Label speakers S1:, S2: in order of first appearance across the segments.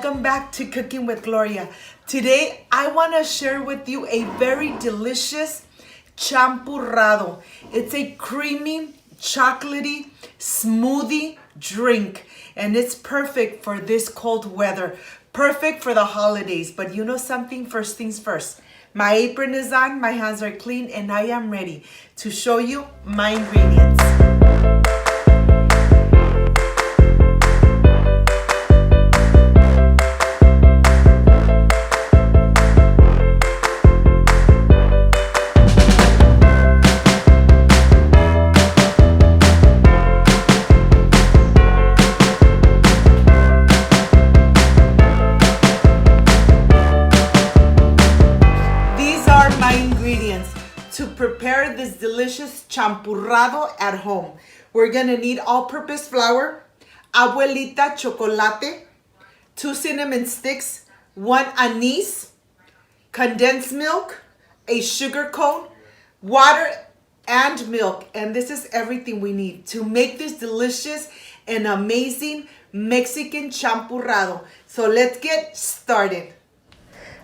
S1: welcome back to Cooking with Gloria. Today I want to share with you a very delicious champurrado. It's a creamy, chocolatey smoothie drink, and it's perfect for this cold weather, perfect for the holidays. But you know something? First things first. My apron is on, my hands are clean, and I am ready to show you my ingredients. To prepare this delicious champurrado at home, we're gonna need all-purpose flour, abuelita chocolate, 2 cinnamon sticks, 1 anise, condensed milk, a sugar cone, water, and milk. And this is everything we need to make this delicious and amazing Mexican champurrado. So let's get started.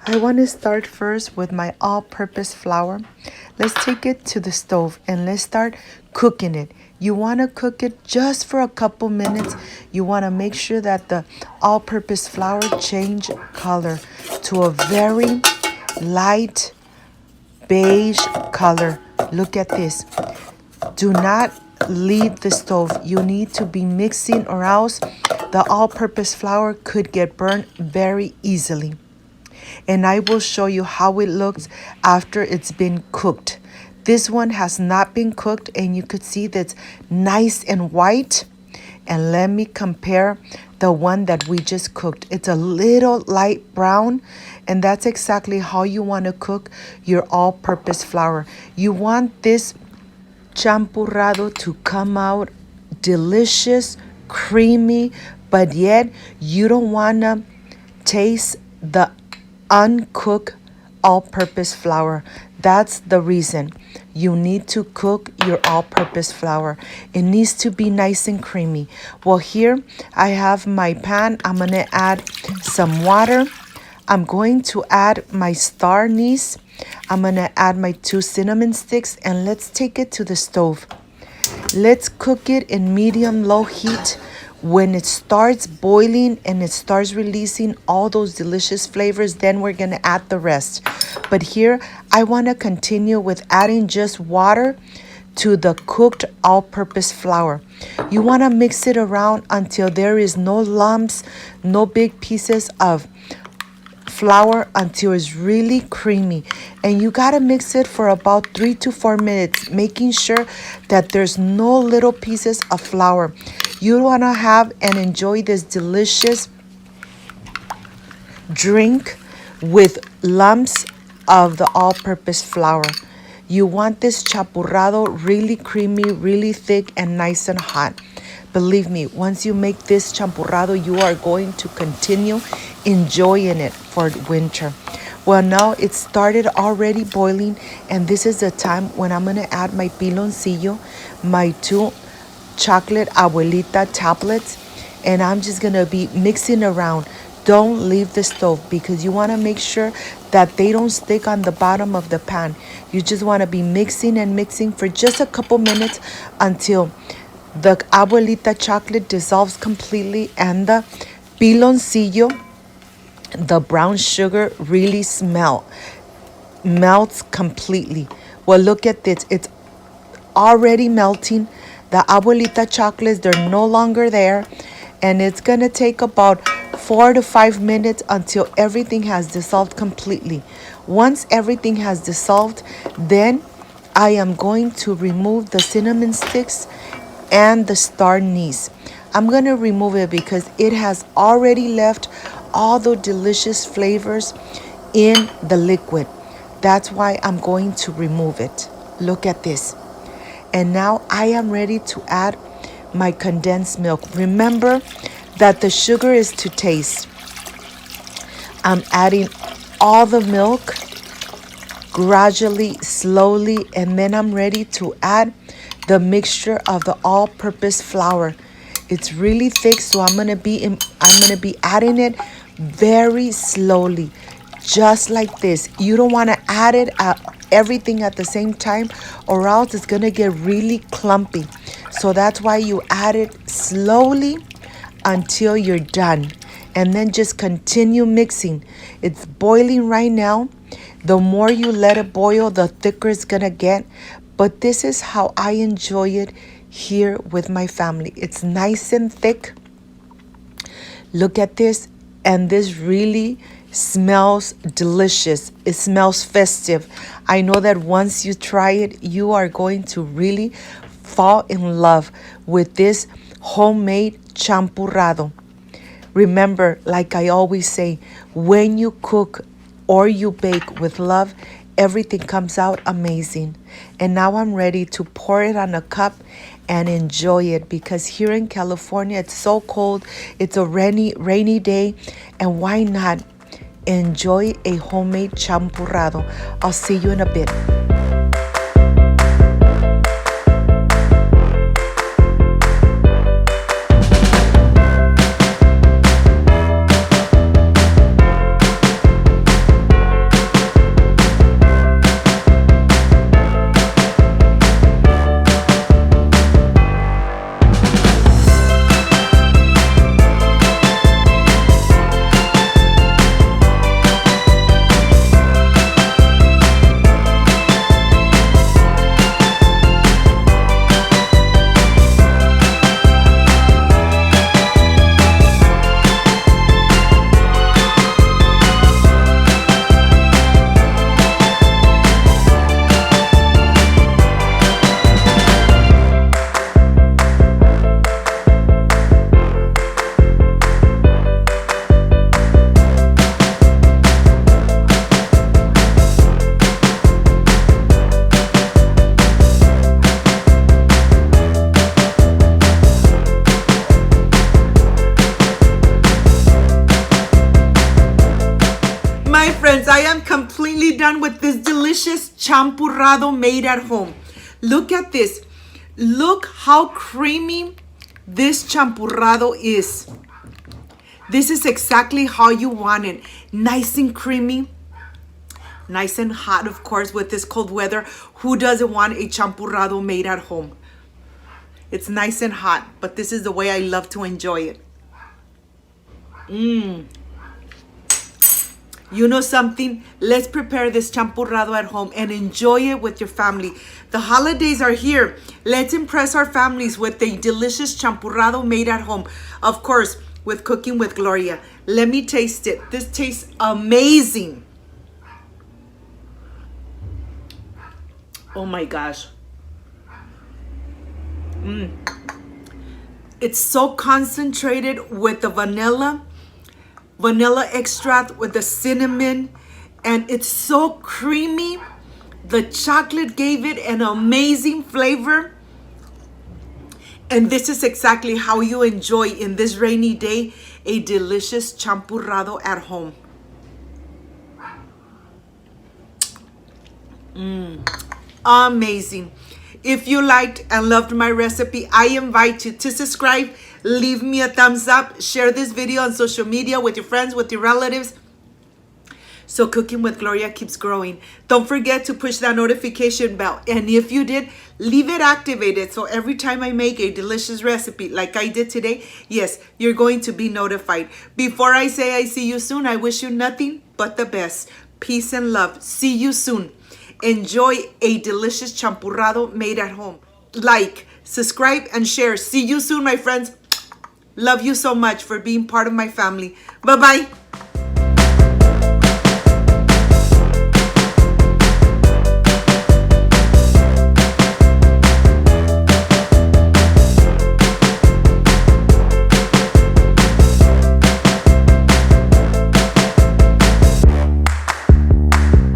S1: I want to start first with my all-purpose flour. Let's take it to the stove and let's start cooking it. You want to cook it just for a couple minutes. You want to make sure that the all-purpose flour change color to a very light beige color. Look at this. Do not leave the stove. You need to be mixing, or else the all-purpose flour could get burned very easily. And I will show you how it looks after it's been cooked. This one has not been cooked, and you could see that's nice and white. And let me compare the one that we just cooked. It's a little light brown, and that's exactly how you want to cook your all-purpose flour. You want this champurrado to come out delicious, creamy, but yet you don't want to taste the uncooked all-purpose flour. That's the reason you need to cook your all-purpose flour. It needs to be nice and creamy. Well, here I have my pan. I'm gonna add some water. I'm going to add my star anise. I'm gonna add my 2 cinnamon sticks, and let's take it to the stove. Let's cook it in medium-low heat. When it starts boiling and it starts releasing all those delicious flavors, then we're gonna add the rest. But here, I wanna continue with adding just water to the cooked all-purpose flour. You wanna mix it around until there is no lumps, no big pieces of flour, until it's really creamy. And you gotta mix it for about 3 to 4 minutes, making sure that there's no little pieces of flour. You want to have and enjoy this delicious drink with lumps of the all-purpose flour. You want this champurrado really creamy, really thick, and nice and hot. Believe me, once you make this champurrado, you are going to continue enjoying it for winter. Well, now it started already boiling, and this is the time when I'm going to add my piloncillo, my 2 chocolate abuelita tablets, and I'm just gonna be mixing around. Don't leave the stove, because you want to make sure that they don't stick on the bottom of the pan. You just want to be mixing and mixing for just a couple minutes until the abuelita chocolate dissolves completely and the piloncillo, the brown sugar, really melts completely. Well, look at this. It's already melting. The abuelita chocolates, they're no longer there. And it's gonna take about 4 to 5 minutes until everything has dissolved completely. Once everything has dissolved, then I am going to remove the cinnamon sticks and the star anise. I'm gonna remove it because it has already left all the delicious flavors in the liquid. That's why I'm going to remove it. Look at this. And now I am ready to add my condensed milk. Remember that the sugar is to taste. I'm adding all the milk gradually, slowly, and then I'm ready to add the mixture of the all-purpose flour. It's really thick, so I'm gonna be adding it very slowly, just like this. You don't want to add it everything at the same time, or else it's going to get really clumpy. So that's why you add it slowly until you're done, and then just continue mixing. It's boiling right now. The more you let it boil, the thicker it's gonna get. But this is how I enjoy it here with my family. It's nice and thick. Look at this, and this really smells delicious. It smells festive. I know that once you try it, you are going to really fall in love with this homemade champurrado. Remember, like I always say, when you cook or you bake with love, everything comes out amazing. And now I'm ready to pour it on a cup and enjoy it, because here in California, it's so cold. It's a rainy day, and why not enjoy a homemade champurrado? I'll see you in a bit. Friends, I am completely done with this delicious champurrado made at home. Look at this. Look how creamy this champurrado is. This is exactly how you want it. Nice and creamy. Nice and hot, of course, with this cold weather. Who doesn't want a champurrado made at home? It's nice and hot, but this is the way I love to enjoy it. You know something? Let's prepare this champurrado at home and enjoy it with your family. The holidays are here. Let's impress our families with a delicious champurrado made at home. Of course, with Cooking with Gloria. Let me taste it. This tastes amazing. Oh my gosh. It's so concentrated with the vanilla extract, with the cinnamon, and it's so creamy. The chocolate gave it an amazing flavor. And this is exactly how you enjoy, in this rainy day, a delicious champurrado at home. Amazing. If you liked and loved my recipe, I invite you to subscribe, leave me a thumbs up, share this video on social media with your friends, with your relatives, so Cooking with Gloria keeps growing. Don't forget to push that notification bell. And if you did, leave it activated, so every time I make a delicious recipe like I did today, yes, you're going to be notified. Before I say I see you soon, I wish you nothing but the best. Peace and love. See you soon. Enjoy a delicious champurrado made at home. Like, subscribe, and share. See you soon, my friends. Love you so much for being part of my family. Bye-bye.